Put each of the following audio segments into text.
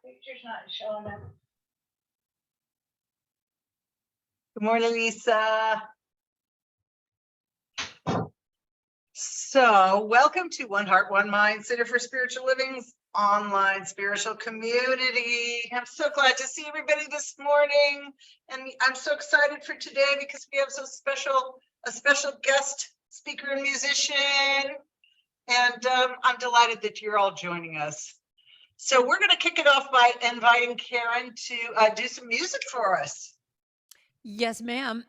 Picture's not showing up. Good morning, Lisa. So welcome to One Heart, One Mind Center for Spiritual Living's online spiritual community. I'm so glad to see everybody this morning. And I'm so excited for today because we have a special guest speaker and musician. And I'm delighted that you're all joining us. So we're going to kick it off by inviting Karen to do some music for us. Yes, ma'am.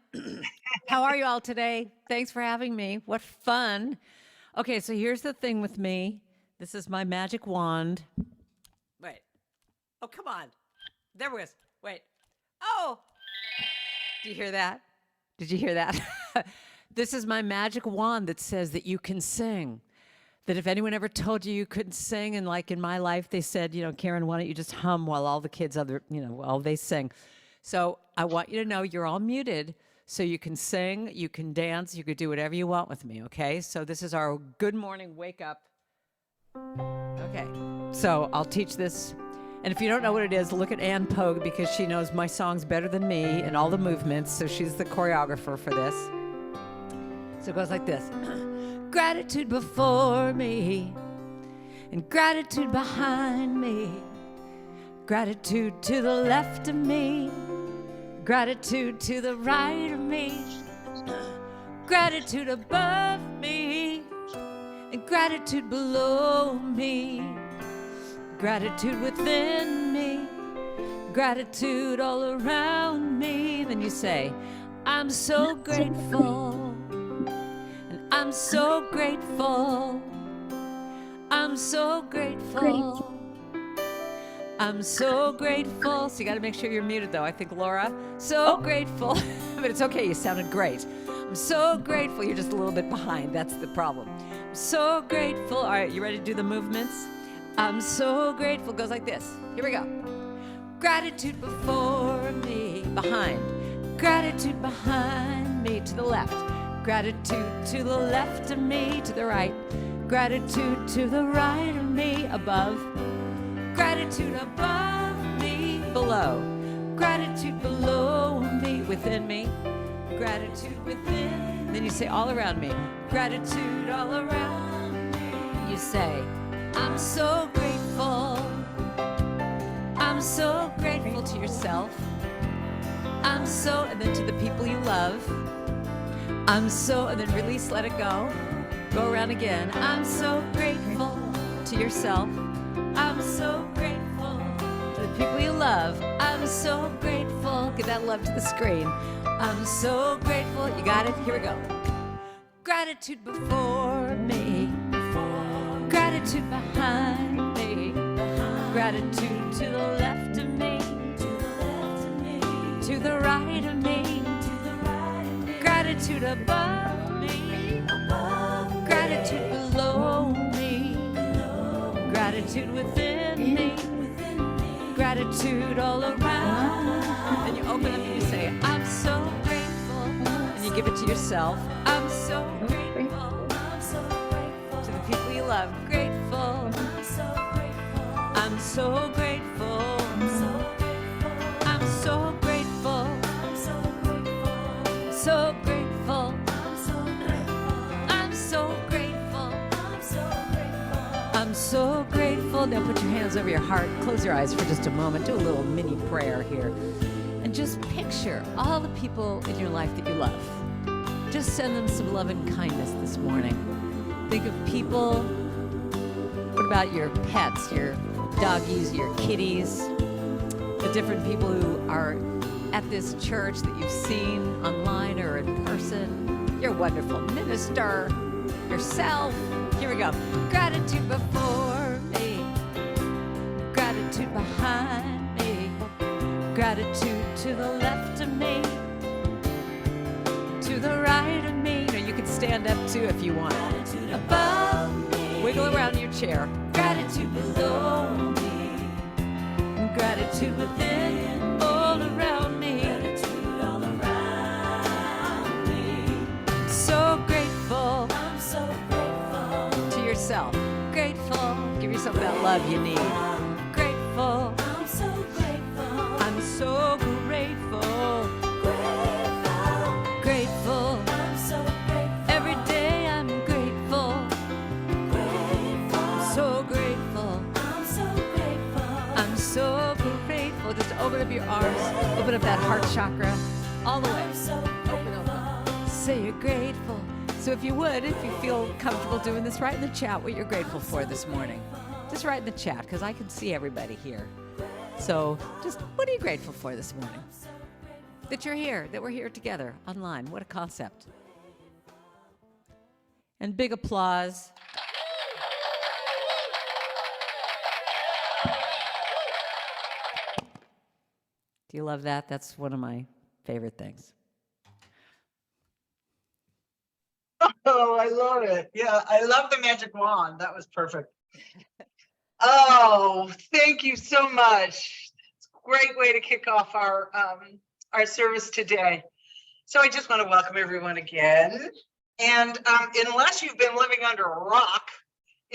How are you all today? Thanks for having me. What fun. Okay, so here's the thing with me. This is my magic wand. Wait. Oh, come on. There it was. Wait. Oh. Do you hear that? Did you hear that? This is my magic wand that says that you can sing. That if anyone ever told you couldn't sing, and like in my life, they said, Karen, why don't you just hum while all the kids while they sing. So I want you to know you're all muted, so you can sing, you can dance, you could do whatever you want with me, okay? So this is our good morning wake up. Okay, so I'll teach this. And if you don't know what it is, look at Ann Pogue, because she knows my songs better than me and all the movements, so she's the choreographer for this. So it goes like this. Gratitude before me, and gratitude behind me. Gratitude to the left of me, gratitude to the right of me, gratitude above me, and gratitude below me, gratitude within me, gratitude all around me. Then you say, I'm so grateful, and I'm so grateful, I'm so grateful. I'm so grateful. So you got to make sure you're muted, though. I think, Laura, so grateful. But it's okay. You sounded great. I'm so grateful. You're just a little bit behind. That's the problem. I'm so grateful. All right, you ready to do the movements? I'm so grateful. Goes like this. Here we go. Gratitude before me, behind. Gratitude behind me, to the left. Gratitude to the left of me, to the right. Gratitude to the right of me, above. Gratitude above me, below. Gratitude below me, within me. Gratitude within. Then you say all around me. Gratitude all around me. You say, I'm so grateful. I'm so grateful to yourself. I'm so, and then to the people you love. I'm so, and then release, let it go. Go around again. I'm so grateful to yourself. I'm so grateful to the people you love. I'm so grateful. Give that love to the screen. I'm so grateful. You got it? Here we go. Gratitude before me. Gratitude behind me. Gratitude to the left of me. To the right of me. Gratitude above me. Gratitude below me. Gratitude within me, gratitude all around. Then you open up and you say, I'm so grateful. And you give it to yourself. I'm so grateful. To the people you love, grateful. I'm so grateful. I'm so grateful. So grateful. I'm so grateful. I'm so grateful. Now put your hands over your heart. Close your eyes for just a moment. Do a little mini prayer here. And just picture all the people in your life that you love. Just send them some love and kindness this morning. Think of people. What about your pets, your doggies, your kitties, the different people who are at this church that you've seen online or in person? You're wonderful. Minister yourself. Here we go. Gratitude before me. Gratitude behind me. Gratitude to the left of me. To the right of me. You can stand up too if you want. Gratitude above me. Wiggle around your chair. Gratitude below me. Gratitude within. All around me. Gratitude all around me. So grateful. I'm so grateful. To yourself. Grateful. Give yourself that love you need. Grateful. I'm so grateful. Grateful. I'm so grateful. Every day I'm grateful. So grateful. I'm so grateful. I'm so grateful. Just open up your arms. Open up that heart chakra all the way. I'm so Open, open. Say you're grateful. So if you would, if you feel comfortable doing this, write in the chat what you're grateful for this morning. Just write in the chat because I can see everybody here. So just what are you grateful for this morning? That you're here, that we're here together online. What a concept. And big applause. Do you love that? That's one of my favorite things. Oh, I love it. Yeah, I love the magic wand. That was perfect. Oh, thank you so much. It's a great way to kick off our service today. So I just want to welcome everyone again. And unless you've been living under a rock,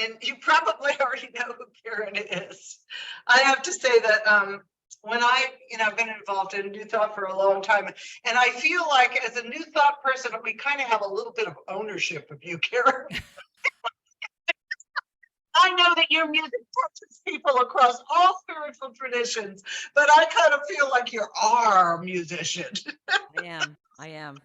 and you probably already know who Karen is, I have to say that when I've been involved in New Thought for a long time, and I feel like as a New Thought person, we kind of have a little bit of ownership of you, Karen. I know that your music touches people across all spiritual traditions, but I kind of feel like you're our musician. I am.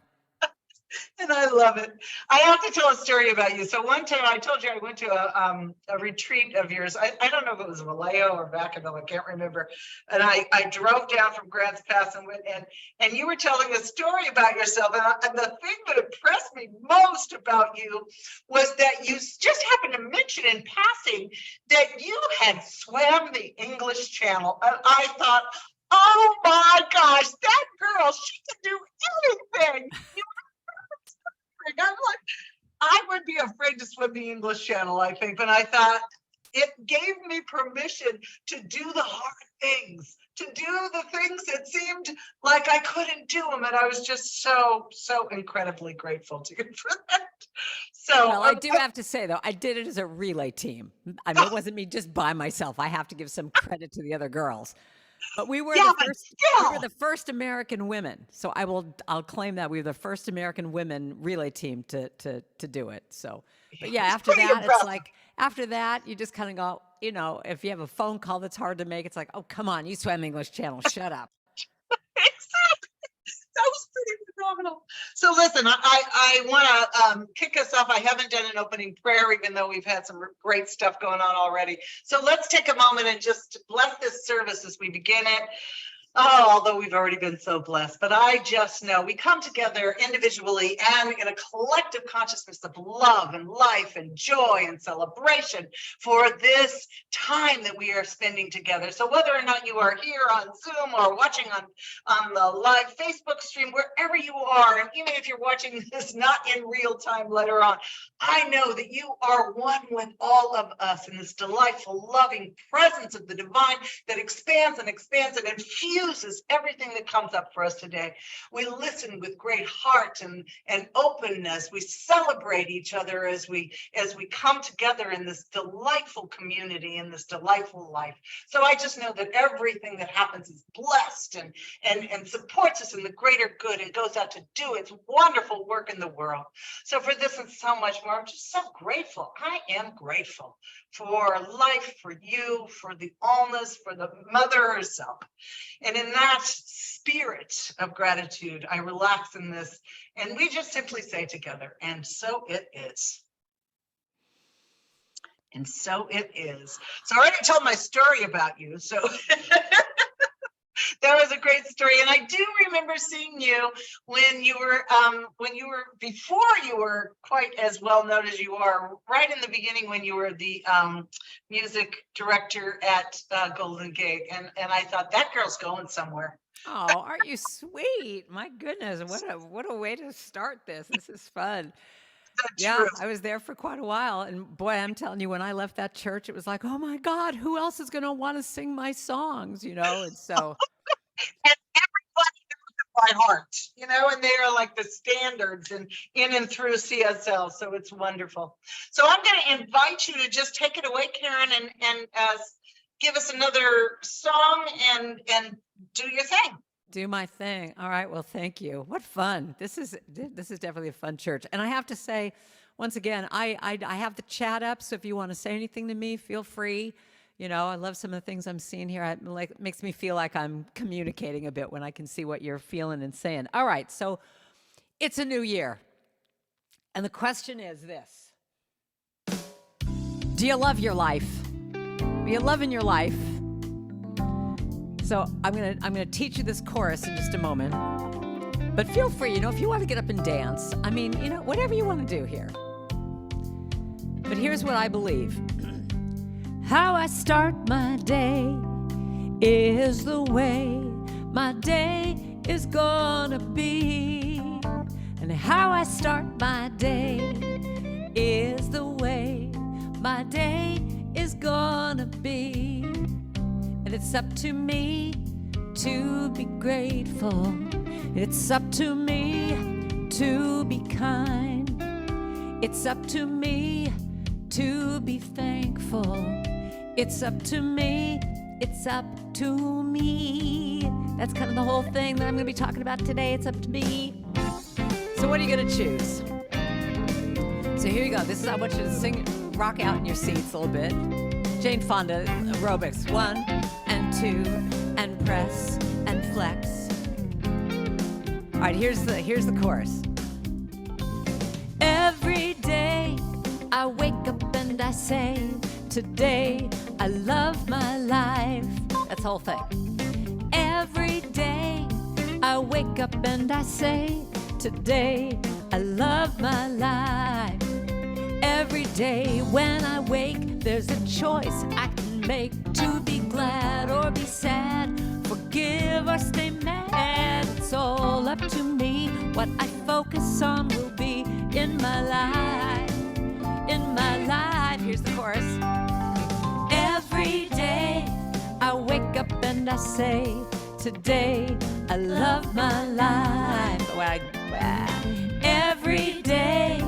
And I love it. I have to tell a story about you. So one time I told you I went to a retreat of yours. I don't know if it was Vallejo or Vacaville, I can't remember. And I drove down from Grants Pass and went in, and you were telling a story about yourself. And the thing that impressed me most about you was that you just happened to mention in passing that you had swam the English Channel. And I thought, oh my gosh, that girl, she can do anything. I'm like, I would be afraid to swim the English Channel, I think, but I thought it gave me permission to do the hard things, to do the things that seemed like I couldn't do them, and I was just so incredibly grateful to you for that. So, Well, I do have to say though, I did it as a relay team. I mean, it wasn't me just by myself. I have to give some credit to the other girls. But we were the first American women. So I'll claim that we were the first American women relay team to do it. So, but yeah, after that, it's like, after that, you just kind of go, if you have a phone call that's hard to make, it's like, oh, come on, you swam English Channel, shut up. Exactly. That was pretty phenomenal. So listen, I want to kick us off. I haven't done an opening prayer, even though we've had some great stuff going on already. So let's take a moment and just bless this service as we begin it. Oh, although we've already been so blessed, but I just know we come together individually and in a collective consciousness of love and life and joy and celebration for this time that we are spending together. So whether or not you are here on Zoom or watching on the live Facebook stream, wherever you are, and even if you're watching this not in real time later on, I know that you are one with all of us in this delightful, loving presence of the divine that expands and expands and infuses everything that comes up for us today. We listen with great heart and openness. We celebrate each other as we come together in this delightful community, in this delightful life. So I just know that everything that happens is blessed and supports us in the greater good and goes out to do its wonderful work in the world. So for this and so much more, I'm just so grateful. I am grateful for life, for you, for the allness, for the mother herself. And in that spirit of gratitude, I relax in this, and we just simply say together, and so it is. And so it is. So I already told my story about you, so that was a great story. And I do remember seeing you when you were before you were quite as well known as you are, right in the beginning when you were the music director at Golden Gate. And I thought, that girl's going somewhere. Oh, aren't you sweet? My goodness, what a way to start this. This is fun. Yeah, True. I was there for quite a while. And boy, I'm telling you, when I left that church, it was like, oh my God, who else is going to want to sing my songs? And so. And everybody knows it by heart, and they are like the standards and in and through CSL. So it's wonderful. So I'm going to invite you to just take it away, Karen, and as give us another song and do your thing. Do my thing. All right. Well, thank you. What fun. This is definitely a fun church. And I have to say, once again, I have the chat up. So if you want to say anything to me, feel free. You know, I love some of the things I'm seeing here. It makes me feel like I'm communicating a bit when I can see what you're feeling and saying. All right. So it's a new year. And the question is this. Do you love your life? Are you loving your life? So I'm gonna teach you this chorus in just a moment. But feel free, you know, if you want to get up and dance, I mean, you know, whatever you want to do here. But here's what I believe. How I start my day is the way my day is gonna be. And how I start my day is the way my day is gonna be. And it's up to me to be grateful. It's up to me to be kind. It's up to me to be thankful. It's up to me. It's up to me. That's kind of the whole thing that I'm going to be talking about today. It's up to me. So what are you going to choose? So here you go. This is, I want you to sing, rock out in your seats a little bit. Jane Fonda aerobics. 1 and 2 and press and flex. All right, here's the chorus. Every day I wake up and I say, today I love my life. That's the whole thing. Every day I wake up and I say, today I love my life. Every day when I wake, there's a choice I can make to be glad or be sad, forgive or stay mad. It's all up to me. What I focus on will be in my life. In my life. Here's the chorus. Every day I wake up and I say, today I love my life. Every day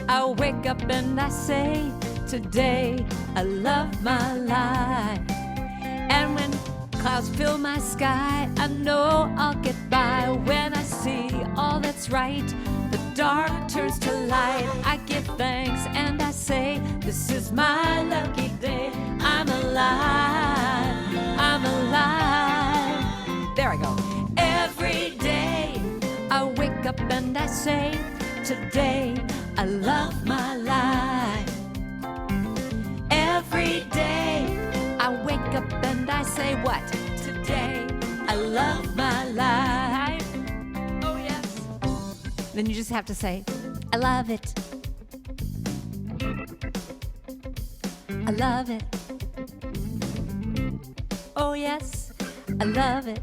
I wake up and I say, today I love my life. And when clouds fill my sky, I know I'll get by. When I see all that's right, the dark turns to light. I give thanks and I say, this is my lucky day. I'm alive, I'm alive. There I go. Every day I wake up and I say, today I love my life. Every day I wake up and I say what? Today I love my life. Oh yes. Then you just have to say, I love it. I love it. Oh yes, I love it.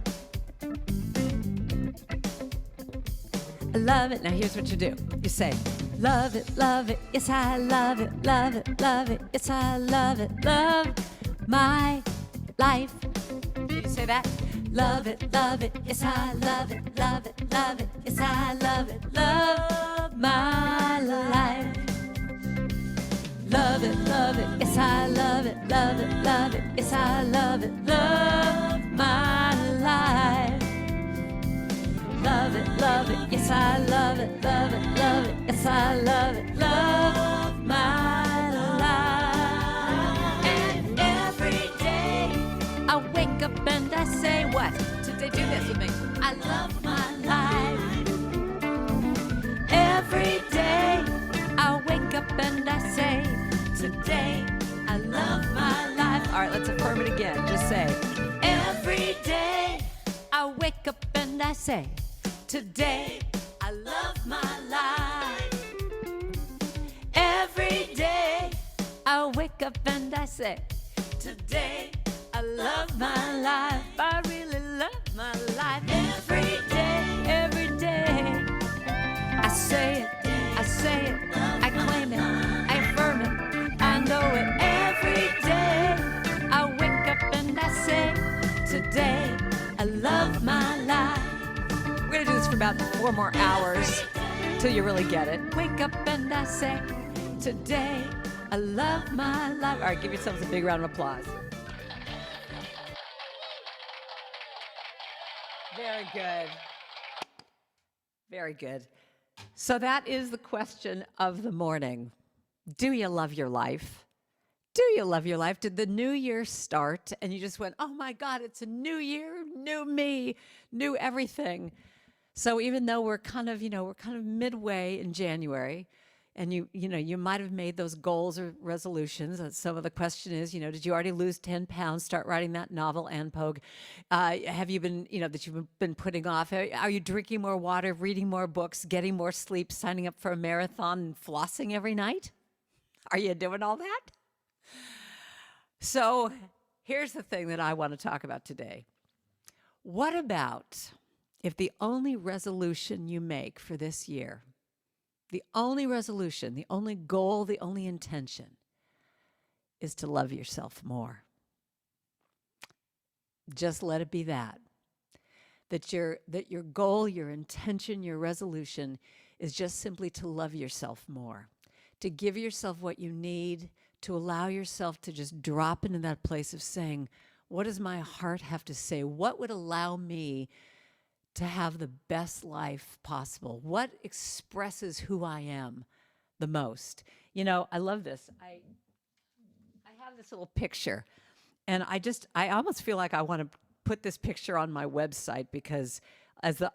I love it. Now here's what you do. You say, love it, yes I love it, yes I love it, love my life. Can you say that? Love it, yes I love it, yes I love it, love my life. Love it, yes I love it, yes I love it, love my life. Love it, yes I love it, yes I love it, love my life. And every day I wake up and I say what? Today do this with me. I love my life. Every day I wake up and I say, today I love my life. All right, let's affirm it again. Just say, every day I wake up and I say, today I love my life. Every day I wake up and I say, today I love my life. I really love my life. Every day I say it, I claim it, I affirm it, I know it. Every day I wake up and I say, today I love my life. We're gonna do this for about 4 more hours till you really get it. Wake up and I say, today I love my life. All right, give yourselves a big round of applause. Very good. Very good. So that is the question of the morning. Do you love your life? Do you love your life? Did the new year start and you just went, oh my God, it's a new year, new me, new everything? So even though we're kind of midway in January, and you might have made those goals or resolutions. And some of the question is, did you already lose 10 pounds, start writing that novel, Ann Pogue? Have you been, that you've been putting off? Are you drinking more water, reading more books, getting more sleep, signing up for a marathon, and flossing every night? Are you doing all that? So here's the thing that I want to talk about today. What about if the only resolution you make for this year, the only resolution, the only goal, the only intention is to love yourself more? Just let it be that. That your goal, your intention, your resolution is just simply to love yourself more, to give yourself what you need, to allow yourself to just drop into that place of saying, what does my heart have to say? What would allow me to have the best life possible? What expresses who I am the most? I love this. I have this little picture, and I almost feel like I want to put this picture on my website because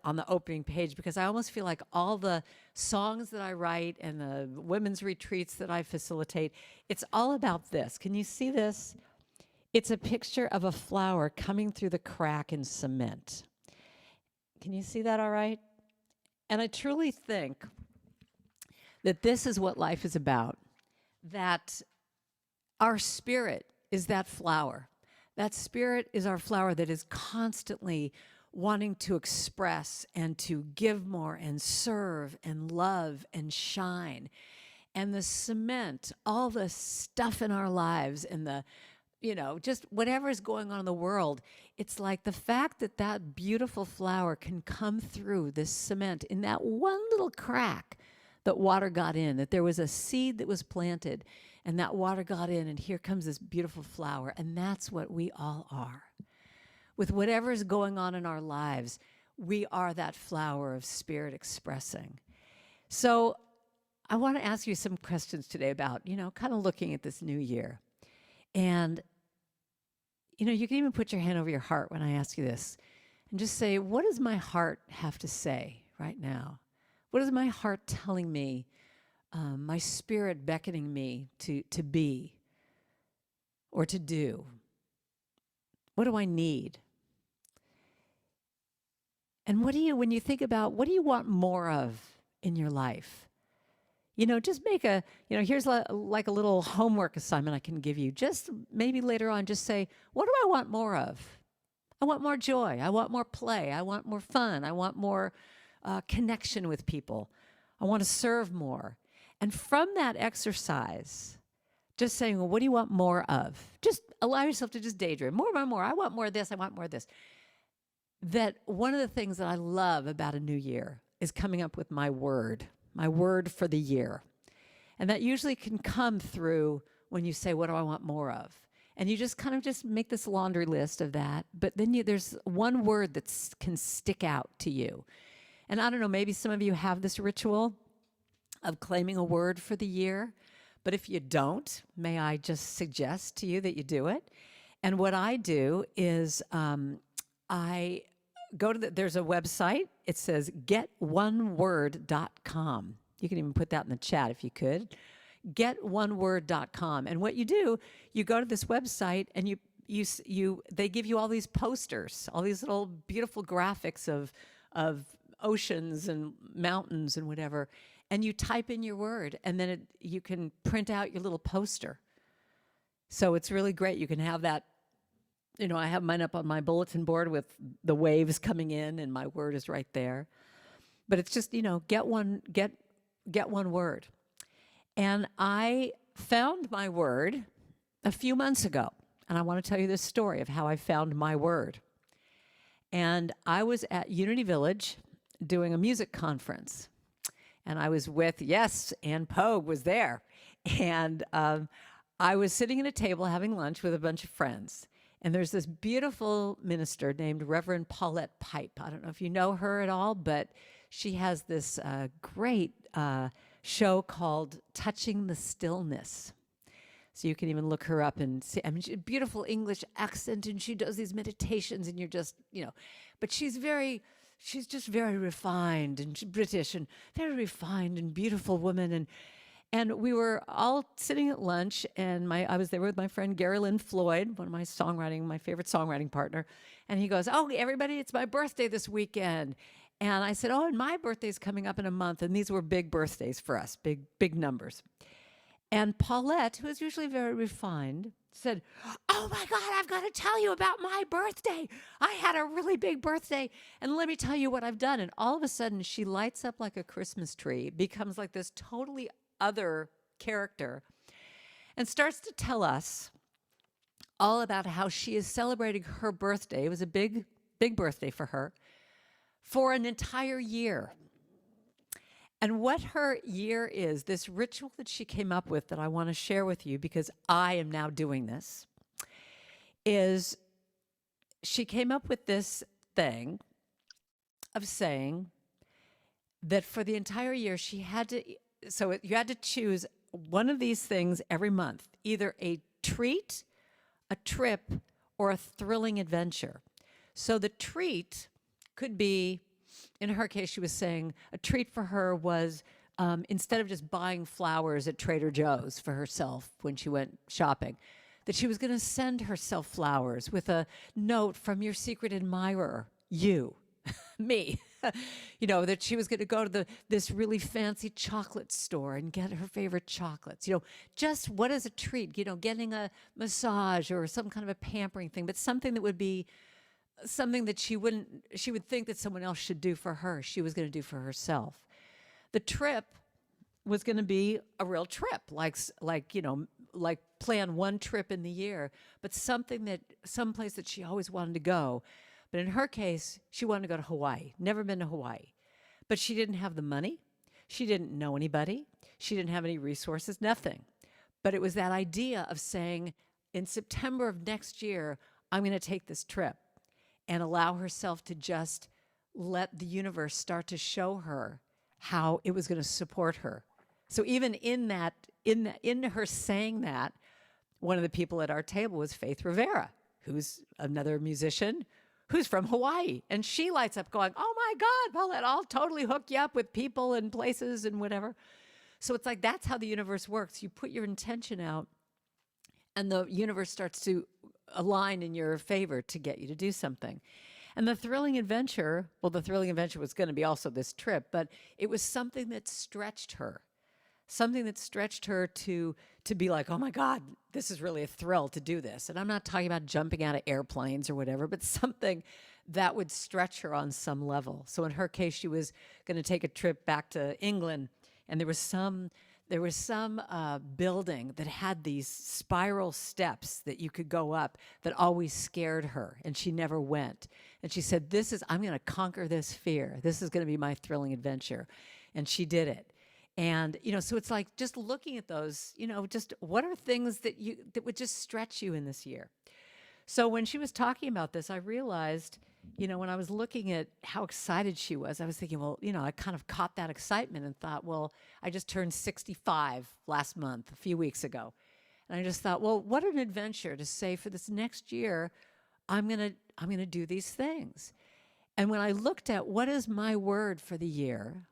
on the opening page, because I almost feel like all the songs that I write and the women's retreats that I facilitate, it's all about this. Can you see this? It's a picture of a flower coming through the crack in cement. Can you see that all right? And I truly think that this is what life is about, that our spirit is that flower. That spirit is our flower that is constantly wanting to express and to give more and serve and love and shine. And the cement, all the stuff in our lives and the, just whatever is going on in the world, it's like the fact that that beautiful flower can come through this cement in that one little crack that water got in, that there was a seed that was planted and that water got in, and here comes this beautiful flower. And that's what we all are. With whatever is going on in our lives, we are that flower of spirit expressing. So I want to ask you some questions today about, kind of looking at this new year. And, you can even put your hand over your heart when I ask you this and just say, what does my heart have to say right now? What is my heart telling me, my spirit beckoning me to be or to do? What do I need? And when you think about, what do you want more of in your life? Just make here's like a little homework assignment I can give you. Just maybe later on, just say, what do I want more of? I want more joy. I want more play. I want more fun. I want more connection with people. I want to serve more. And from that exercise, just saying, well, what do you want more of? Just allow yourself to just daydream. More. I want more of this. I want more of this. That one of the things that I love about a new year is coming up with my word for the year. And that usually can come through when you say, what do I want more of? And you just kind of just make this laundry list of that. But then there's one word that can stick out to you. And I don't know, maybe some of you have this ritual of claiming a word for the year. But if you don't, may I just suggest to you that you do it? And what I do is I go to there's a website. It says getoneword.com. You can even put that in the chat if you could. Getoneword.com. And what you do, you go to this website and they give you all these posters, all these little beautiful graphics of oceans and mountains and whatever. And you type in your word, and then you can print out your little poster. So it's really great. You can have that. I have mine up on my bulletin board with the waves coming in, and my word is right there. But it's just, get one word. And I found my word a few months ago, and I want to tell you this story of how I found my word. And I was at Unity Village doing a music conference, and I was with, Ann Pogue was there. And I was sitting at a table having lunch with a bunch of friends. And there's this beautiful minister named Reverend Paulette Pipe. I don't know if you know her at all, but she has this great show called Touching the Stillness. So you can even look her up and see. I mean, she, beautiful English accent, and she does these meditations, and you're just, but she's just very refined, and she's British, and very refined and beautiful woman. And we were all sitting at lunch, and I was there with my friend Gary Lynn Floyd, my favorite songwriting partner. And he goes, "Oh, everybody, it's my birthday this weekend." And I said, "Oh, and my birthday's coming up in a month." And these were big birthdays for us, big numbers. And Paulette, who is usually very refined, said, "Oh my God, I've got to tell you about my birthday. I had a really big birthday, and let me tell you what I've done." And all of a sudden, she lights up like a Christmas tree, becomes like this totally other character, and starts to tell us all about how she is celebrating her birthday. It was a big birthday for her, for an entire year. And what her year is, this ritual that she came up with that I want to share with you because I am now doing this, is she came up with this thing of saying that for the entire year you had to choose one of these things every month, either a treat, a trip, or a thrilling adventure. So the treat could be, in her case, she was saying a treat for her was instead of just buying flowers at Trader Joe's for herself when she went shopping, that she was going to send herself flowers with a note from your secret admirer, you, me. That she was going to go to this really fancy chocolate store and get her favorite chocolates. Just what is a treat? Getting a massage or some kind of a pampering thing, but something that would be something that she would think that someone else should do for her. She was going to do for herself. The trip was going to be a real trip, like plan one trip in the year, but someplace that she always wanted to go. But in her case, she wanted to go to Hawaii. Never been to Hawaii. But she didn't have the money. She didn't know anybody. She didn't have any resources, nothing. But it was that idea of saying, in September of next year, I'm going to take this trip, and allow herself to just let the universe start to show her how it was going to support her. So even in her saying that, one of the people at our table was Faith Rivera, who's another musician who's from Hawaii. And she lights up going, "Oh my God, Paulette, I'll totally hook you up with people and places and whatever." So it's like, that's how the universe works. You put your intention out, and the universe starts to align in your favor to get you to do something. And the thrilling adventure was going to be also this trip, but it was something that stretched her. Something that stretched her to be like, "Oh my God, this is really a thrill to do this." And I'm not talking about jumping out of airplanes or whatever, but something that would stretch her on some level. So in her case, she was going to take a trip back to England, and there was some building that had these spiral steps that you could go up that always scared her, and she never went. And she said, I'm going to conquer this fear. This is going to be my thrilling adventure. And she did it. And, so it's like just looking at those, just what are things that would just stretch you in this year? So when she was talking about this, I realized, when I was looking at how excited she was, I was thinking, well, I kind of caught that excitement and thought, well, I just turned 65 last month, a few weeks ago. And I just thought, well, what an adventure to say for this next year, I'm going to do these things. And when I looked at what is my word for the year,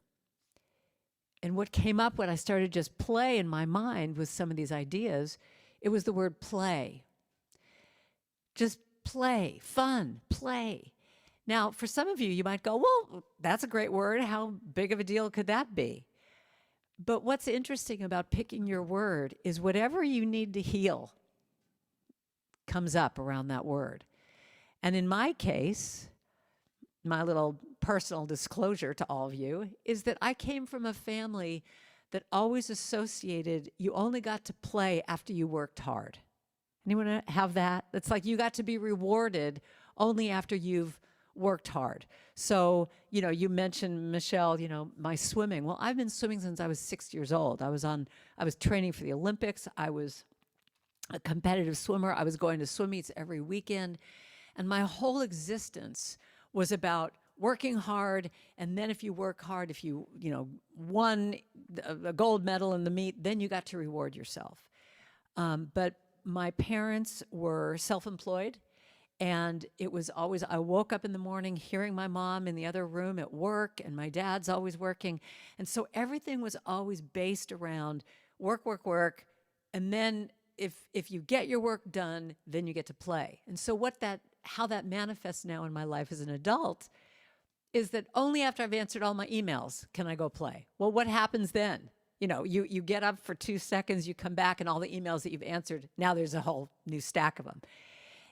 and what came up when I started just play in my mind with some of these ideas, it was the word play. Just play, fun, play. Now, for some of you, you might go, well, that's a great word. How big of a deal could that be? But what's interesting about picking your word is whatever you need to heal comes up around that word. And in my case, my little personal disclosure to all of you is that I came from a family that always associated you only got to play after you worked hard. Anyone have that? It's like you got to be rewarded only after you've worked hard. So, you mentioned, Michelle, my swimming. Well, I've been swimming since I was 6 years old. I was training for the Olympics. I was a competitive swimmer. I was going to swim meets every weekend. And my whole existence was about working hard. And then if you work hard, if you, won a gold medal in the meet, then you got to reward yourself. But my parents were self-employed. And it was always, I woke up in the morning hearing my mom in the other room at work, and my dad's always working. And so everything was always based around work, work, work. And then if you get your work done, then you get to play. And so how that manifests now in my life as an adult is that only after I've answered all my emails can I go play. Well, what happens then? You get up for 2 seconds, you come back, and all the emails that you've answered, now there's a whole new stack of them.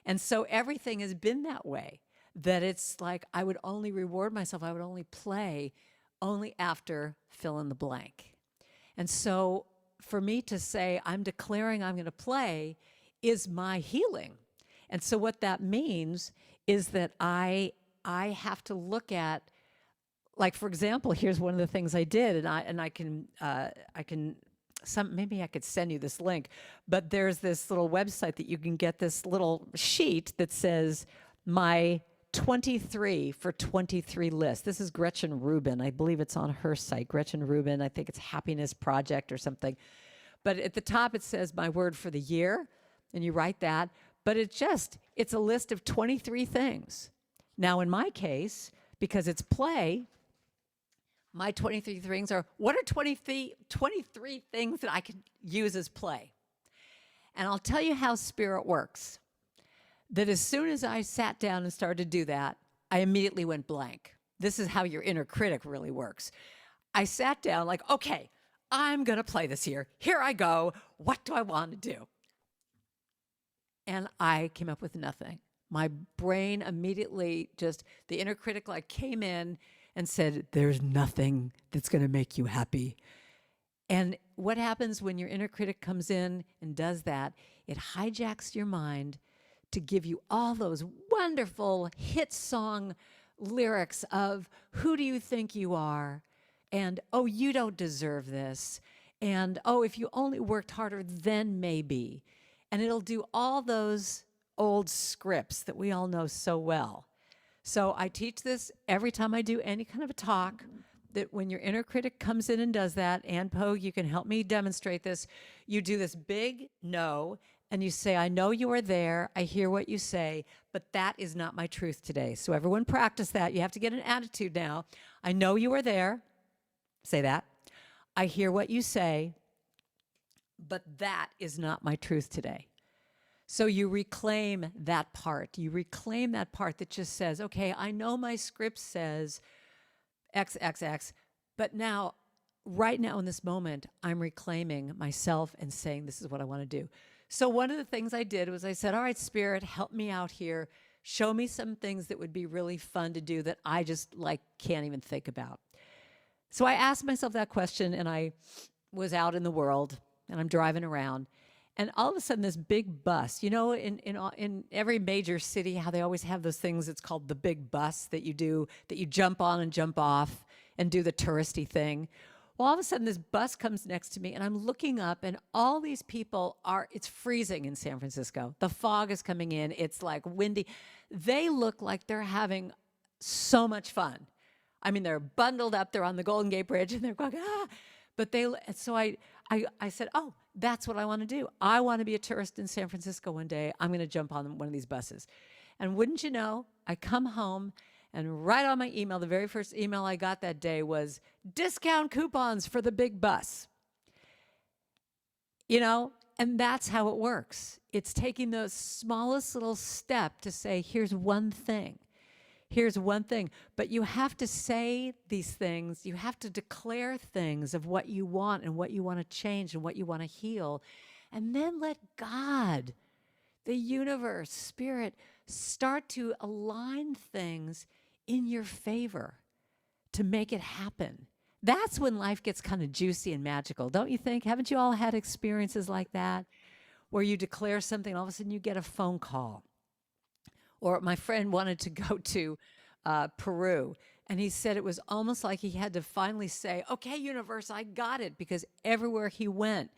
And so everything has been that way, that it's like I would only reward myself, I would only play only after fill in the blank. And so for me to say, I'm declaring I'm going to play is my healing. And so what that means is that I have to look at, like, for example, here's one of the things I did, and I can maybe I could send you this link, but there's this little website that you can get this little sheet that says my 23 for 23 list. This is Gretchen Rubin. I believe it's on her site, Gretchen Rubin. I think it's Happiness Project or something. But at the top it says my word for the year, and you write that. But it's a list of 23 things. Now in my case, because it's play, my 23 things are, what are 23 things that I can use as play? And I'll tell you how spirit works. That as soon as I sat down and started to do that, I immediately went blank. This is how your inner critic really works. I sat down like, okay, I'm going to play this here. Here I go. What do I want to do? And I came up with nothing. My brain immediately the inner critic came in and said, there's nothing that's going to make you happy. And what happens when your inner critic comes in and does that? It hijacks your mind to give you all those wonderful hit song lyrics of, who do you think you are? And, oh, you don't deserve this. And, oh, if you only worked harder, then maybe. And it'll do all those old scripts that we all know so well. So I teach this every time I do any kind of a talk, that when your inner critic comes in and does that, Ann Pogue, you can help me demonstrate this. You do this big no, and you say, I know you are there. I hear what you say, but that is not my truth today. So everyone practice that. You have to get an attitude now. I know you are there. Say that. I hear what you say, but that is not my truth today. So you reclaim that part. You reclaim that part that just says, okay, I know my script says X, X, X, but now, right now in this moment, I'm reclaiming myself and saying, this is what I want to do. So one of the things I did was I said, all right, Spirit, help me out here. Show me some things that would be really fun to do that I just can't even think about. So I asked myself that question, and I was out in the world, and I'm driving around. And all of a sudden, this big bus, in every major city, how they always have those things, it's called the big bus that you jump on and jump off and do the touristy thing. Well, all of a sudden, this bus comes next to me, and I'm looking up, and all these people it's freezing in San Francisco. The fog is coming in. It's windy. They look like they're having so much fun. I mean, they're bundled up. They're on the Golden Gate Bridge, and they're going, ah. But so I said, oh, that's what I want to do. I want to be a tourist in San Francisco one day. I'm going to jump on one of these buses. And wouldn't you know, I come home, and right on my email, the very first email I got that day was discount coupons for the big bus. And that's how it works. It's taking the smallest little step to say, here's one thing. Here's one thing. But you have to say these things. You have to declare things of what you want and what you want to change and what you want to heal. And then let God, the universe, spirit, start to align things in your favor to make it happen. That's when life gets kind of juicy and magical, don't you think? Haven't you all had experiences like that where you declare something and all of a sudden you get a phone call? Or my friend wanted to go to Peru, and he said it was almost like he had to finally say, okay, universe, I got it, because everywhere he went,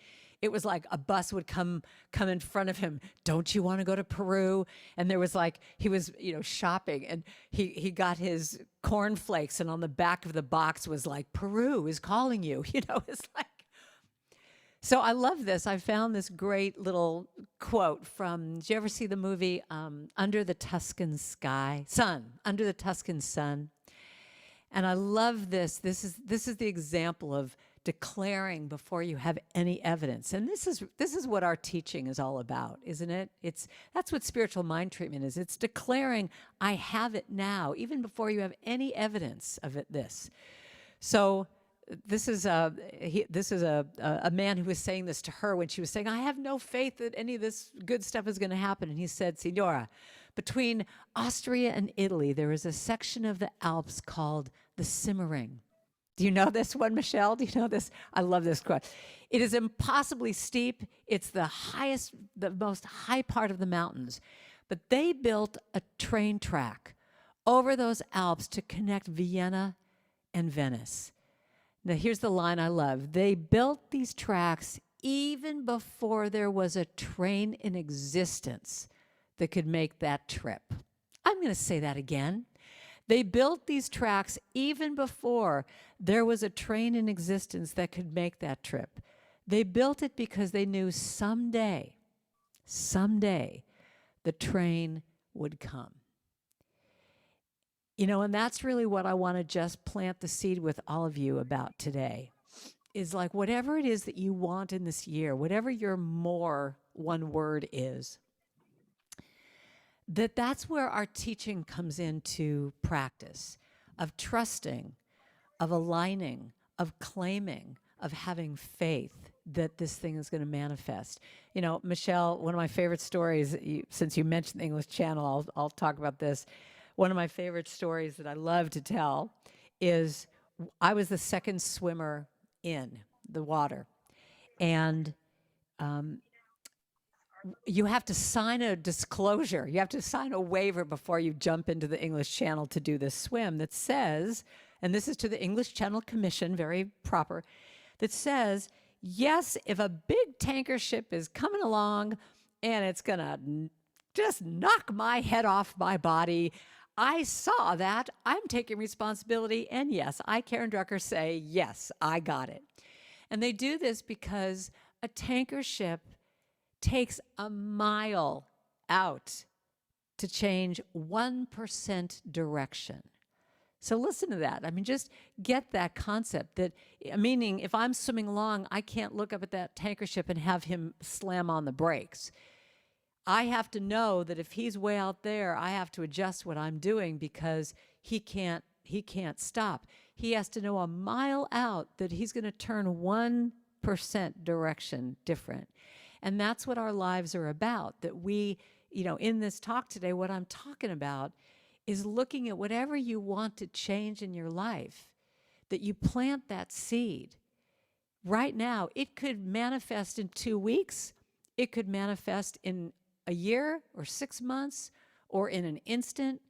it was like a bus would come in front of him. Don't you want to go to Peru? And there was like, he was, shopping, and he got his cornflakes, and on the back of the box was like, Peru is calling you. It's like, so I love this. I found this great little quote from, did you ever see the movie Under the Tuscan Sun? And I love this. This is the example of declaring before you have any evidence. And this is what our teaching is all about, isn't it? That's what spiritual mind treatment is. It's declaring, I have it now, even before you have any evidence of this. So this is a man who was saying this to her when she was saying, I have no faith that any of this good stuff is going to happen. And he said, Signora, between Austria and Italy, there is a section of the Alps called the Simmering. Do you know this one, Michelle? Do you know this? I love this quote. It is impossibly steep. It's the most high part of the mountains. But they built a train track over those Alps to connect Vienna and Venice. Now, here's the line I love. They built these tracks even before there was a train in existence that could make that trip. I'm going to say that again. They built these tracks even before there was a train in existence that could make that trip. They built it because they knew someday, the train would come. And that's really what I want to just plant the seed with all of you about today, is like whatever it is that you want in this year, whatever your more one word is, that's where our teaching comes into practice of trusting, of aligning, of claiming, of having faith that this thing is going to manifest. Michelle, one of my favorite stories, since you mentioned the English Channel, I'll talk about this. One of my favorite stories that I love to tell is I was the second swimmer in the water. And you have to sign a disclosure. You have to sign a waiver before you jump into the English Channel to do this swim that says, and this is to the English Channel Commission, very proper, that says, yes, if a big tanker ship is coming along and it's going to just knock my head off my body, I saw that. I'm taking responsibility. And yes, I, Karen Drucker, say, yes, I got it. And they do this because a tanker ship takes a mile out to change 1% direction. So listen to that. I mean, just get that concept that, meaning if I'm swimming along, I can't look up at that tanker ship and have him slam on the brakes. I have to know that if he's way out there, I have to adjust what I'm doing because he can't stop. He has to know a mile out that he's going to turn 1% direction different. And that's what our lives are about, that we, in this talk today, what I'm talking about is looking at whatever you want to change in your life, that you plant that seed. Right now, it could manifest in 2 weeks. It could manifest in a year or 6 months or in an instant,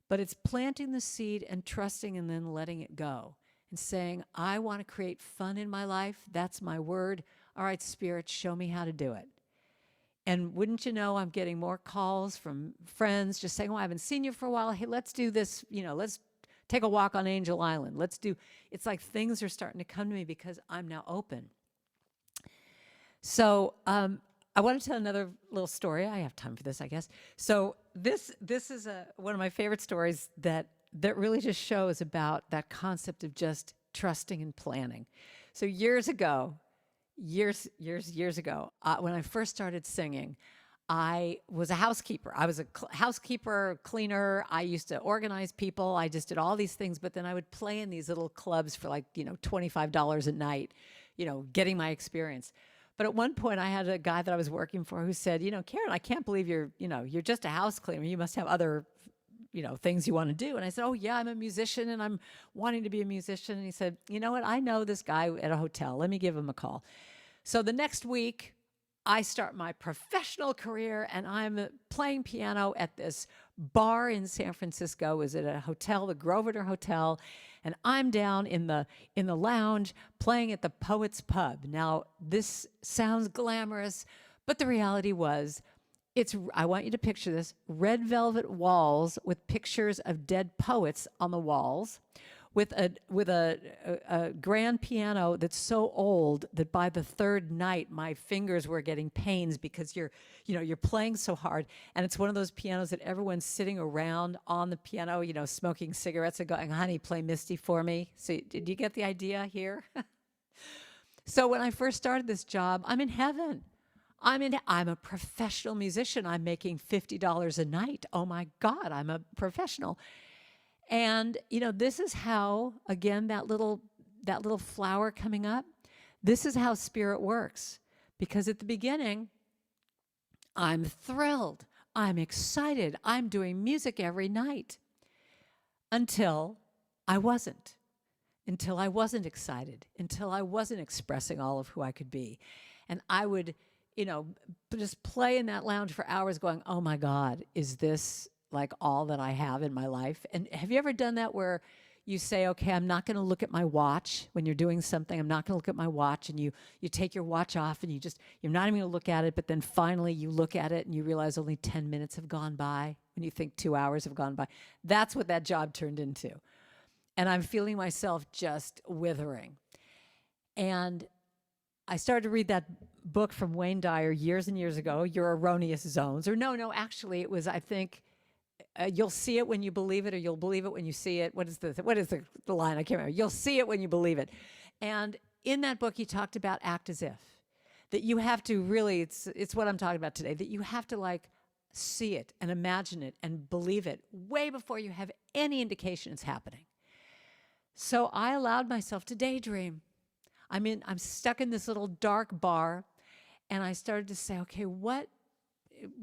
but it's planting the seed and trusting and then letting it go and saying, I want to create fun in my life. That's my word. All right, Spirit, show me how to do it. And wouldn't you know, I'm getting more calls from friends just saying, well, I haven't seen you for a while. Hey, let's do this. Let's take a walk on Angel Island. It's like things are starting to come to me because I'm now open. So, I want to tell another little story. I have time for this, I guess. So this is one of my favorite stories that really just shows about that concept of just trusting and planning. So years ago, when I first started singing, I was a housekeeper. I was a housekeeper, cleaner. I used to organize people. I just did all these things, but then I would play in these little clubs for like, $25 a night, getting my experience. But at one point I had a guy that I was working for who said, Karen, I can't believe you're just a house cleaner. You must have other, things you want to do. And I said, oh yeah, I'm a musician and I'm wanting to be a musician. And he said, you know what? I know this guy at a hotel. Let me give him a call. So the next week I start my professional career and I'm playing piano at this bar in San Francisco. It was at a hotel, the Grosvenor Hotel, and I'm down in the lounge playing at the Poets Pub. Now, this sounds glamorous, but the reality was I want you to picture this, red velvet walls with pictures of dead poets on the walls, with a grand piano that's so old that by the third night my fingers were getting pains because you're playing so hard, and it's one of those pianos that everyone's sitting around on the piano, smoking cigarettes and going, "Honey, play Misty for me." So did you get the idea here? So when I first started this job, I'm in heaven. I'm a professional musician. I'm making $50 a night. Oh my God, I'm a professional. And this is how, again, that little flower coming up, this is how spirit works. Because at the beginning, I'm thrilled, I'm excited, I'm doing music every night. Until I wasn't excited, until I wasn't expressing all of who I could be. And I would, just play in that lounge for hours going, "Oh my God, is this like all that I have in my life?" And have you ever done that where you say, "Okay, I'm not going to look at my watch when you're doing something. I'm not going to look at my watch," and you take your watch off and you're not even going to look at it, but then finally you look at it and you realize only 10 minutes have gone by when you think 2 hours have gone by. That's what that job turned into. And I'm feeling myself just withering. And I started to read that book from Wayne Dyer years and years ago, Your Erroneous Zones. Or no, actually it was, I think, you'll see it when you believe it, or you'll believe it when you see it. What is the line? I can't remember. You'll see it when you believe it. And in that book, he talked about act as if. That you have to really, it's what I'm talking about today, that you have to like see it and imagine it and believe it way before you have any indication it's happening. So I allowed myself to daydream. I'm stuck in this little dark bar, and I started to say, okay, what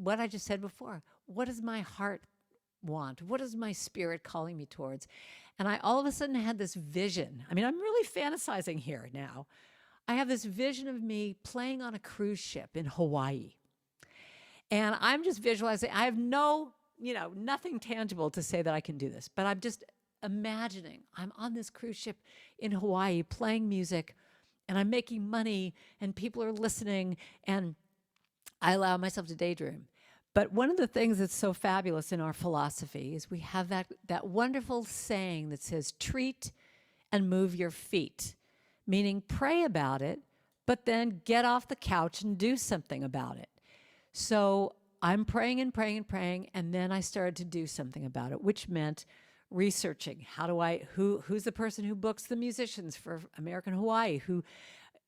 I just said before, what does my heart want? What is my spirit calling me towards? And I all of a sudden had this vision. I'm really fantasizing here now. I have this vision of me playing on a cruise ship in Hawaii. And I'm just visualizing. I have nothing tangible to say that I can do this, but I'm just imagining I'm on this cruise ship in Hawaii playing music, and I'm making money, and people are listening, and I allow myself to daydream. But one of the things that's so fabulous in our philosophy is we have that wonderful saying that says, treat and move your feet, meaning pray about it, but then get off the couch and do something about it. So I'm praying and praying and praying, and then I started to do something about it, which meant researching. Who's the person who books the musicians for American Hawaii?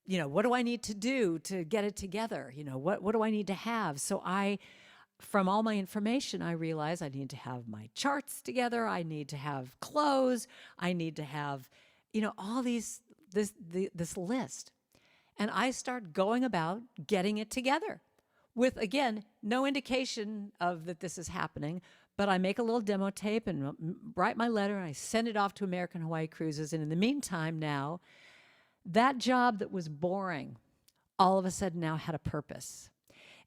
What do I need to do to get it together? What do I need to have? So from all my information, I realized I need to have my charts together. I need to have clothes. I need to have, all this list. And I start going about getting it together with, again, no indication of that this is happening, but I make a little demo tape and write my letter, and I send it off to American Hawaii Cruises. And in the meantime now, that job that was boring all of a sudden now had a purpose.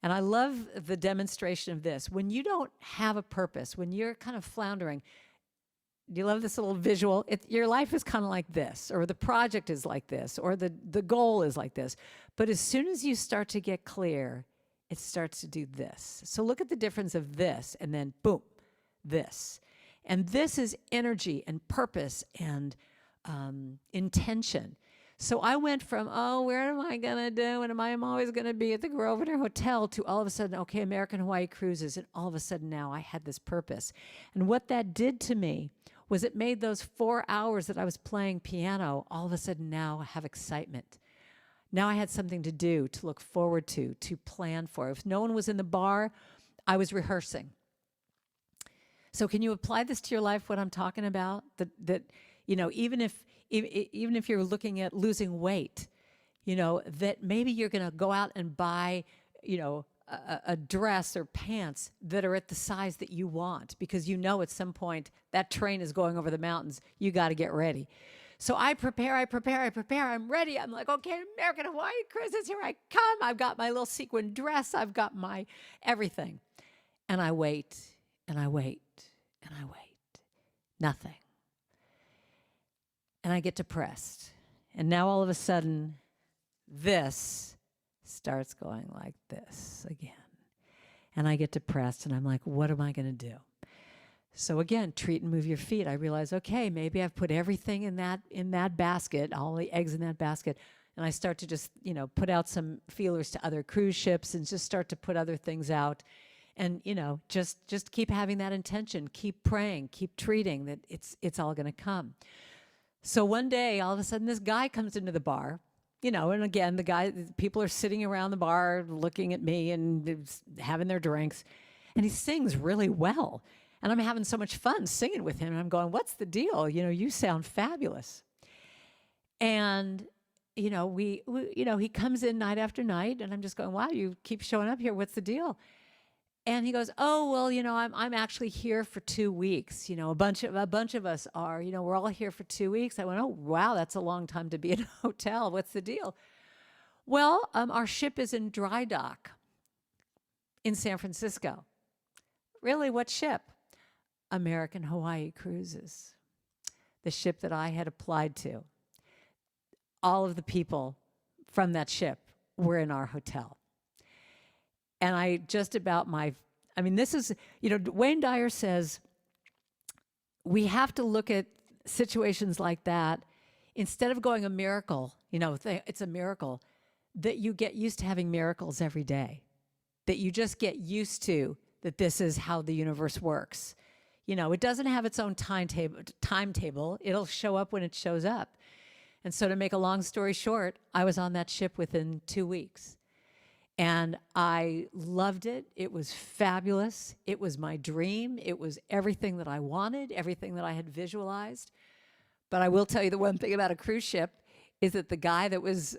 And I love the demonstration of this. When you don't have a purpose, when you're kind of floundering, do you love this little visual? Your life is kind of like this, or the project is like this, or the goal is like this. But as soon as you start to get clear, it starts to do this. So look at the difference of this, and then boom, this. And this is energy and purpose and intention. So I went from, where am I going to do? And I'm always going to be at the Grosvenor Hotel, to all of a sudden, okay, American Hawaii Cruises. And all of a sudden now I had this purpose. And what that did to me was it made those 4 hours that I was playing piano, all of a sudden now have excitement. Now I had something to do, to look forward to plan for. If no one was in the bar, I was rehearsing. So can you apply this to your life, what I'm talking about? That even if you're looking at losing weight, that maybe you're going to go out and buy, a dress or pants that are at the size that you want, because at some point that train is going over the mountains. You got to get ready. So I prepare. I'm ready. I'm like, okay, American Hawaii Cruises, here I come. I've got my little sequin dress. I've got my everything. And I wait, and I wait, and I wait. Nothing. And I get depressed. And now all of a sudden, this starts going like this again. And I get depressed, and I'm like, what am I going to do? So again, treat and move your feet. I realize, okay, maybe I've put everything in that basket, all the eggs in that basket, and I start to just, put out some feelers to other cruise ships and just start to put other things out. And, just keep having that intention, keep praying, keep treating that it's all going to come. So one day, all of a sudden, this guy comes into the bar, and again, people are sitting around the bar looking at me and having their drinks, and he sings really well. And I'm having so much fun singing with him. And I'm going, what's the deal? You sound fabulous. And, he comes in night after night, and I'm just going, wow, you keep showing up here. What's the deal? And he goes, oh, well, I'm actually here for 2 weeks. A bunch of us are, we're all here for 2 weeks. I went, oh, wow, that's a long time to be in a hotel. What's the deal? Well, our ship is in dry dock in San Francisco. Really, what ship? American Hawaii Cruises, the ship that I had applied to. All of the people from that ship were in our hotel. And this is, Wayne Dyer says, we have to look at situations like that. Instead of going a miracle, it's a miracle, that you get used to having miracles every day, that you just get used to that this is how the universe works. It doesn't have its own timetable. It'll show up when it shows up. And so to make a long story short, I was on that ship within 2 weeks. And I loved it. It was fabulous. It was my dream. It was everything that I wanted, everything that I had visualized. But I will tell you the one thing about a cruise ship is that the guy that was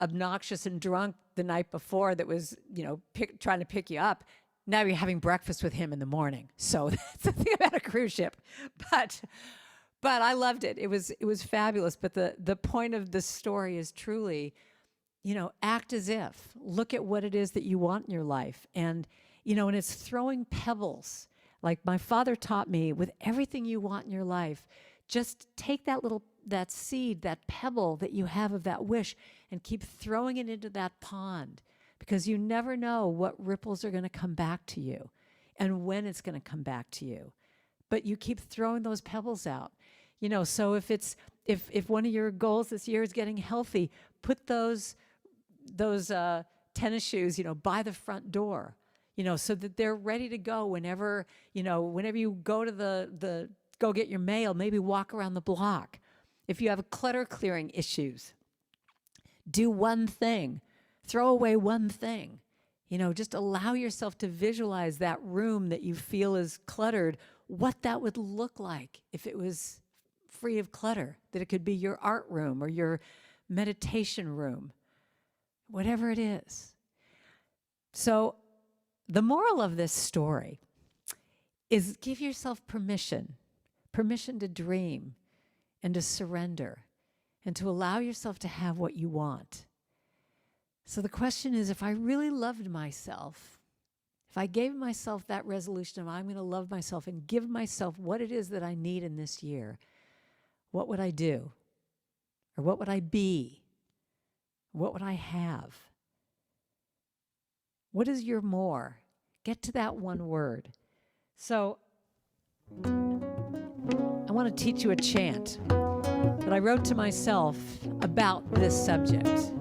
obnoxious and drunk the night before that was, trying to pick you up, now you're having breakfast with him in the morning. So that's the thing about a cruise ship. But I loved it. It was fabulous. But the point of this story is truly, act as if. Look at what it is that you want in your life. And, and it's throwing pebbles. Like my father taught me, with everything you want in your life, just take that seed, that pebble that you have of that wish, and keep throwing it into that pond. Because you never know what ripples are going to come back to you and when it's going to come back to you. But you keep throwing those pebbles out. So if one of your goals this year is getting healthy, put those tennis shoes, by the front door, so that they're ready to go whenever you go to go get your mail, maybe walk around the block. If you have clutter clearing issues, do one thing. Throw away one thing. Just allow yourself to visualize that room that you feel is cluttered, what that would look like if it was free of clutter, that it could be your art room or your meditation room, whatever it is. So the moral of this story is give yourself permission to dream and to surrender and to allow yourself to have what you want. So the question is, if I really loved myself, if I gave myself that resolution of I'm going to love myself and give myself what it is that I need in this year, what would I do? Or what would I be? What would I have? What is your more? Get to that one word. So I want to teach you a chant that I wrote to myself about this subject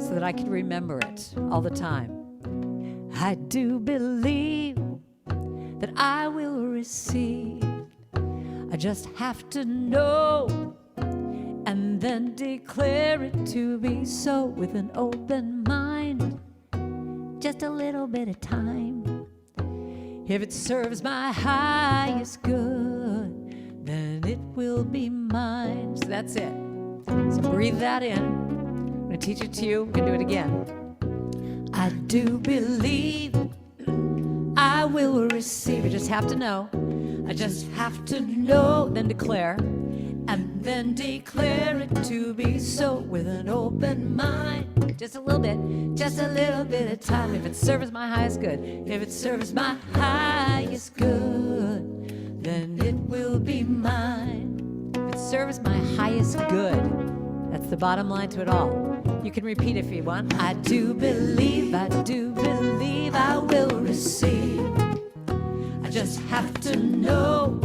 so that I could remember it all the time. I do believe that I will receive. I just have to know and then declare it to be so with an open mind. Just a little bit of time. If it serves my highest good, then it will be mine. So that's it. So breathe that in. I'm going to teach it to you. I'm going to do it again. I do believe I will receive. You just have to know. I just have to know, then declare. and then declare it to be so with an open mind. Just a little bit of time. If it serves my highest good, if it serves my highest good, then it will be mine. If it serves my highest good, that's the bottom line to it all. You can repeat if you want. I do believe I will receive. I just have to know,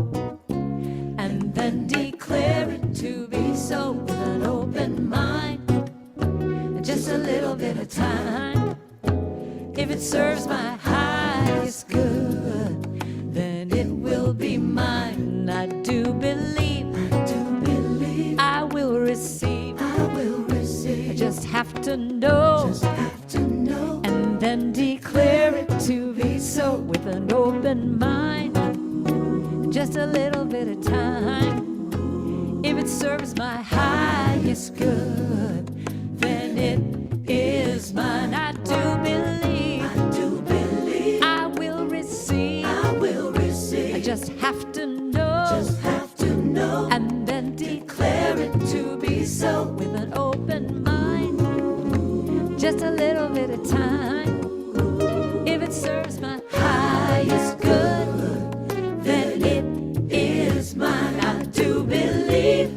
and then declare it to be so with an open mind. And just a little bit of time. If it serves my highest good, then it will be mine. I do believe I will receive. I just have to know, and then declare it to be so with an open mind. Just a little bit of time. If it serves my highest good, then it is mine. I do believe I will receive. I just have to know, and then declare it to be so with an open mind. Just a little bit of time. If it serves my highest good, then it is mine. I do believe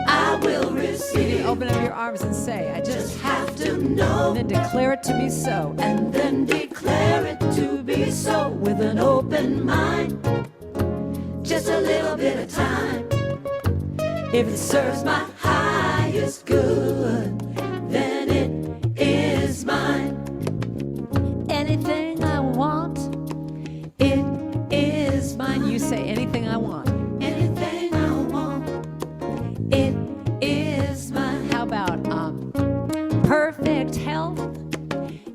I will receive. Open up your arms and say, I just have to know. And then declare it to be so. And then declare it to be so with an open mind. Just a little bit of time. If it serves my highest good, then it is mine. Anything I want, it is mine. You say anything I want. Anything I want, it is mine. How about perfect health?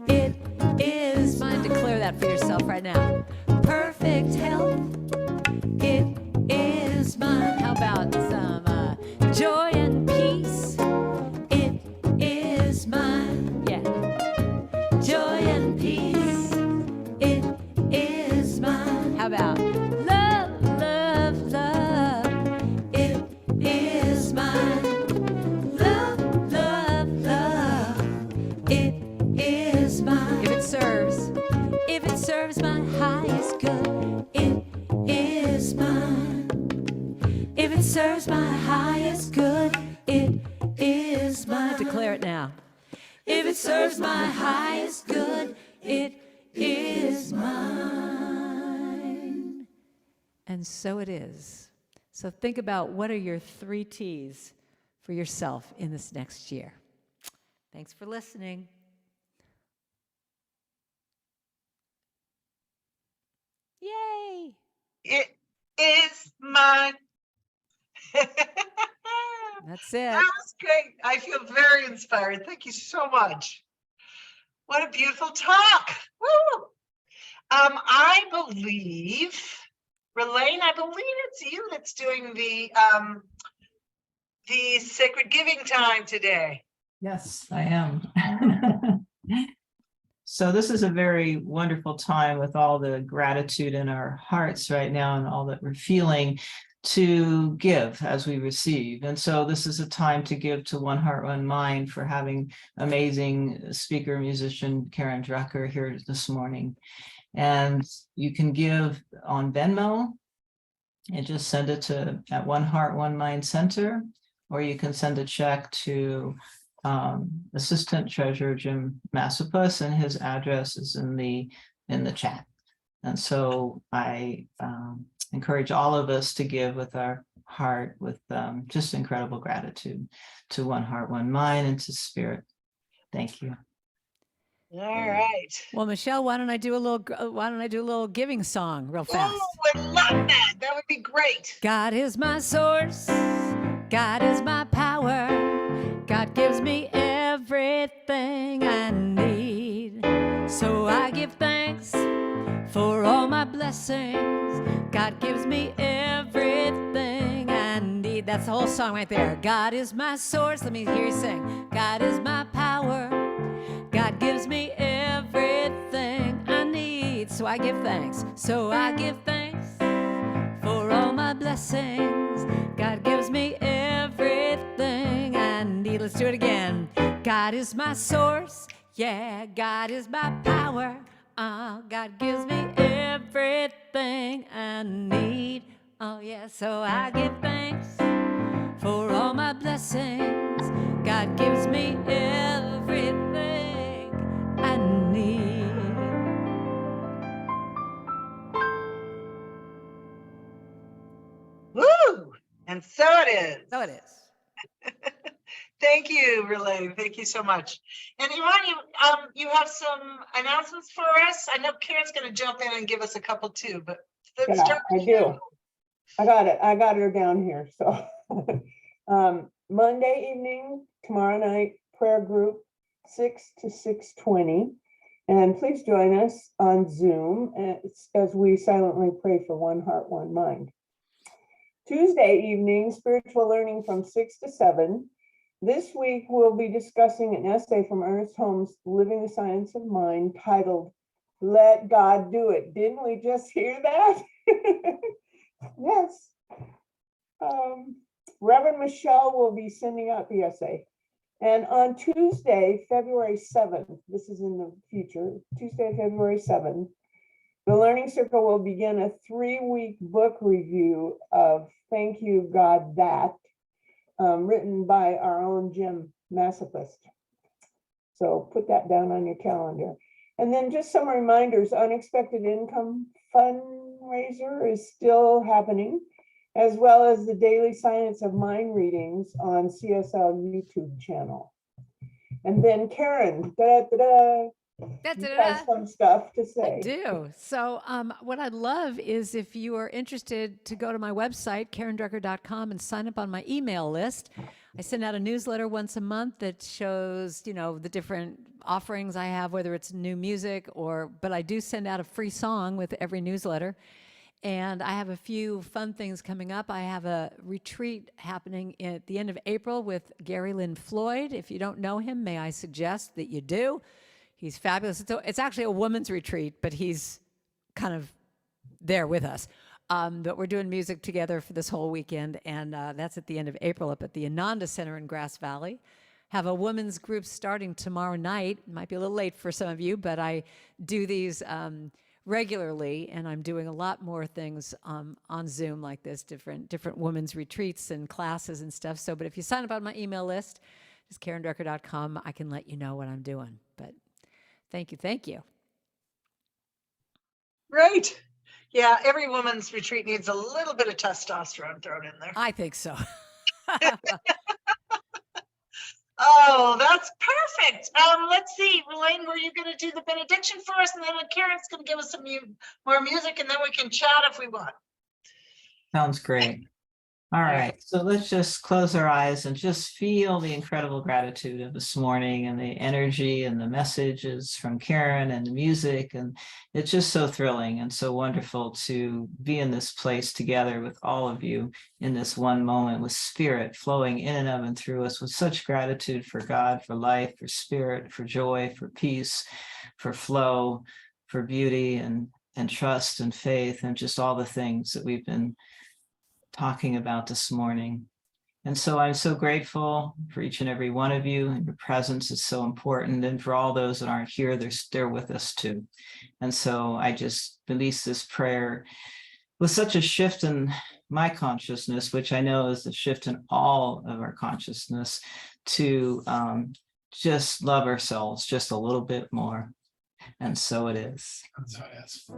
It is mine. Declare that for yourself right now. Perfect health, it is mine. How about some joy and peace? It is mine. Yeah. Joy and peace, it is mine. How about love, it is mine. Love, it is mine. If it serves my highest good, it is mine. If it serves my highest good, it is mine. Declare it now. If it serves my highest good, it is mine. And so it is. So think about, what are your 3 T's for yourself in this next year? Thanks for listening. Yay! It is mine. That's That it. was great. I feel very inspired. Thank you so much. What a beautiful talk. Woo! I believe, Relaine, I believe it's you that's doing the sacred giving time today. Yes, I am. So this is a very wonderful time with all the gratitude in our hearts right now and all that we're feeling, to give as we receive. And so this is a time to give to One Heart, One Mind for having amazing speaker, musician Karen Drucker here this morning. And you can give on Venmo and just send it to at One Heart, One Mind Center, or you can send a check to Assistant Treasurer Jim Massapus, and his address is in the chat. And so I encourage all of us to give with our heart, with just incredible gratitude to One Heart, One Mind, and to Spirit. Thank you. All right. Well, Michelle, why don't I do a little giving song real fast? Oh, I love that. That would be great. God is my source. God is my power. God gives me everything I need. So I give thanks for all my blessings. God gives me everything I need. That's the whole song right there. God is my source. Let me hear you sing. God is my power. God gives me everything I need. So I give thanks. So I give thanks for all my blessings. God gives let's do it again. God is my source. Yeah, God is my power. God gives me everything I need. Oh, yeah, so I give thanks for all my blessings. God gives me everything I need. Woo! And so it is. So it is. Thank you, Relay. Thank you so much. And Iman, you have some announcements for us. I know Karen's going to jump in and give us a couple too, but let's Yeah, start I with you. do. I got it. I got her down here. So Monday evening, tomorrow night, prayer group 6 to 6:20. And please join us on Zoom as we silently pray for one heart, one mind. Tuesday evening, spiritual learning from 6 to 7. This week, we'll be discussing an essay from Ernest Holmes' Living the Science of Mind titled, Let God Do It. Didn't we just hear that? Yes. Reverend Michelle will be sending out the essay. And on Tuesday, February 7th, this is in the future, Tuesday, February 7th, the Learning Circle will begin a 3-week book review of Thank You, God, That, written by our own Jim Massifist. So put that down on your calendar. And then just some reminders, Unexpected Income fundraiser is still happening, as well as the Daily Science of Mind readings on CSL YouTube channel. And then Karen, you have some stuff to say. I do. So what I'd love is if you are interested to go to my website, karendrucker.com, and sign up on my email list. I send out a newsletter once a month that shows, the different offerings I have, whether it's new music but I do send out a free song with every newsletter. And I have a few fun things coming up. I have a retreat happening at the end of April with Gary Lynn Floyd. If you don't know him, may I suggest that you do. He's fabulous. It's actually a woman's retreat, but he's kind of there with us. But we're doing music together for this whole weekend, and that's at the end of April up at the Ananda Center in Grass Valley. Have a women's group starting tomorrow night. It might be a little late for some of you, but I do these regularly, and I'm doing a lot more things on Zoom like this, different women's retreats and classes and stuff. But if you sign up on my email list, just karendrucker.com, I can let you know what I'm doing. But thank you. Great. Yeah, every woman's retreat needs a little bit of testosterone thrown in there. I think so. Oh, that's perfect. Let's see, Elaine, were you going to do the benediction for us? And then Karen's going to give us some more music, and then we can chat if we want. Sounds great. All right, so let's just close our eyes and just feel the incredible gratitude of this morning and the energy and the messages from Karen and the music. And it's just so thrilling and so wonderful to be in this place together with all of you in this one moment, with spirit flowing in and of and through us, with such gratitude for God, for life, for spirit, for joy, for peace, for flow, for beauty and trust and faith, and just all the things that we've been talking about this morning. And so I'm so grateful for each and every one of you, and your presence is so important. And for all those that aren't here, they're with us too. And so I just release this prayer with such a shift in my consciousness, which I know is a shift in all of our consciousness, to just love ourselves just a little bit more. And so it is. So it is.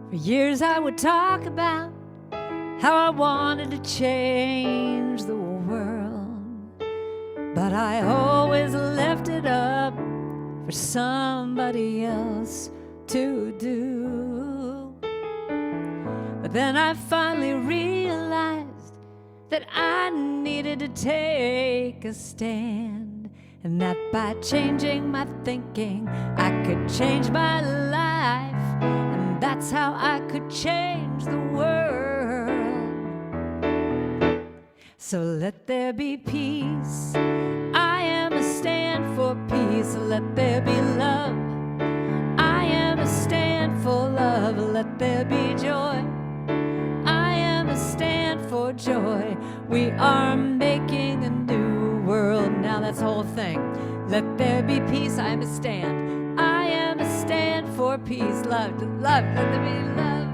For years I would talk about how I wanted to change the world, but I always left it up for somebody else to do. But then I finally realized that I needed to take a stand, and that by changing my thinking I could change my life. And that's how I could change the world. So let there be peace. I am a stand for peace. Let there be love. I am a stand for love. Let there be joy. I am a stand for joy. We are making a new world now. That's the whole thing. Let there be peace. I am a stand. I am a stand for peace. Love, love, let there be love.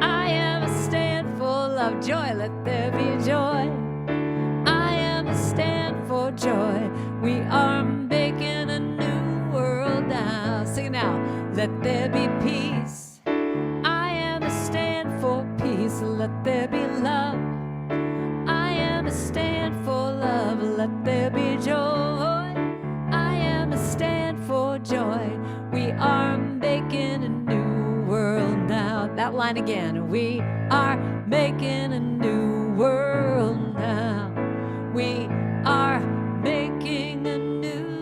I am a stand for love. Joy, let there be joy. I am a stand for joy. We are making a new world now. Sing it now. Let there be peace. I am a stand for peace. Let there be love. I am a stand for love. Let there be joy. I am a stand for joy. We are making a new world now. That line again. We are making a new world now. We are making a new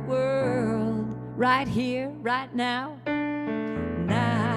world right here, right now. Now.